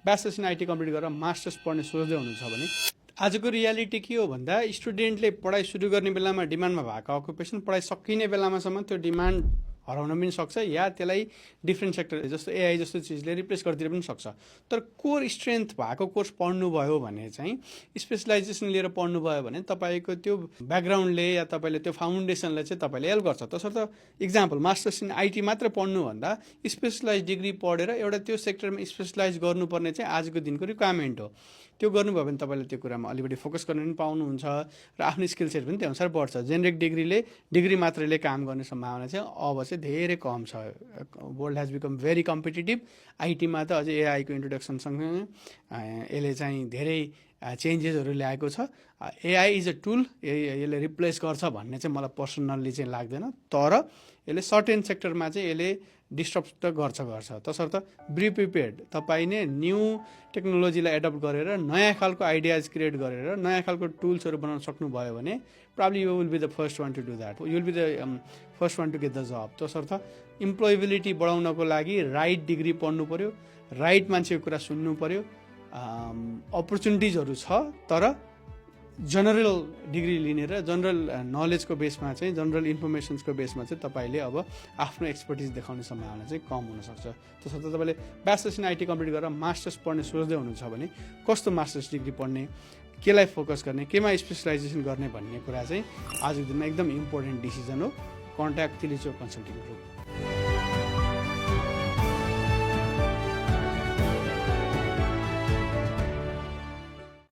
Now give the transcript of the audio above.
Bachelors in IT complete गरेर masters पढ्ने सोच्दै हुनुहुन्छ भने आजको रियालिटी के हो भन्दा स्टुडेन्टले पढाइ सुरु गर्ने बेलामा डिमान्डमा भएको अकुपेसन पढाइ सकिने बेलामासम्म त्यो डिमान्ड हराउन पनि सक्छ या त्यसलाई डिफ्रेन्ट सेक्टर जस्तो एआई जस्तो चिजले रिप्लेस गरिदिन पनि सक्छ। तर कोर स्ट्रेन्थ भएको कोर्स पढ्नुभयो भने चाहिँ स्पेसलाइजेसन लिएर पढ्नुभयो भने तपाईँको त्यो ब्याकग्राउन्डले या तपाईँले त्यो फाउन्डेसनले चाहिँ तपाईँले हेल्प गर्छ। तसर्थ इक्जाम्पल मास्टर्स इन आइटी मात्र पढ्नुभन्दा स्पेसलाइज डिग्री पढेर एउटा त्यो सेक्टरमा स्पेसलाइज गर्नुपर्ने चाहिँ आजको दिनको रिक्वायरमेन्ट हो। त्यो गर्नुभयो भने तपाईँले त्यो कुरामा अलिकति फोकस गर्न पनि पाउनुहुन्छ र आफ्नो स्किल सेट पनि त्यो अनुसार बढ्छ। जेनेरिक डिग्री मात्रैले काम गर्ने सम्भावना चाहिँ अब चाहिँ धेरै कम छ। World has become very competitive. आइटीमा त अझै एआईको इन्ट्रोडक्सनसँग यसले चाहिँ धेरै चेन्जेसहरू ल्याएको छ। एआई इज अ टुल, यसले रिप्लेस गर्छ भन्ने चाहिँ मलाई पर्सनल्ली चाहिँ लाग्दैन, तर यसले सर्टेन सेक्टरमा चाहिँ यसले डिस्टर्ब त गर्छ। तसर्थ बी प्रिपेयर्ड। तपाईँ नै न्यू टेक्नोलोजीलाई एडप्ट गरेर नयाँ खालको आइडियाज क्रिएट गरेर नयाँ खालको टुल्सहरू बनाउन सक्नुभयो भने probably you will be the first one to do that. You will be the first one to get the job. तसर्थ इम्प्लोएबिलिटी बढाउनको लागि राइट डिग्री पढ्नु पर्यो, राइट मान्छेको कुरा सुन्नु पर्यो। अपर्च्युनिटिजहरू छ, तर जनरल डिग्री लिने र जनरल नलेजको बेसमा चाहिँ जनरल इन्फर्मेसन्सको बेसमा चाहिँ तपाईँले अब आफ्नो एक्सपर्टिज देखाउने सम्भावना चाहिँ कम हुनसक्छ। तसर्थ तपाईँले ब्याचलर्स इन आइटी कम्प्लिट गरेर मास्टर्स पढ्ने सोच्दै हुनुहुन्छ भने कस्तो मास्टर्स डिग्री पढ्ने, केलाई फोकस गर्ने, केमा स्पेसलाइजेसन गर्ने भन्ने कुरा चाहिँ आजको दिनमा एकदम इम्पोर्टेन्ट डिसिजन हो। Contact Tilicho consulting group.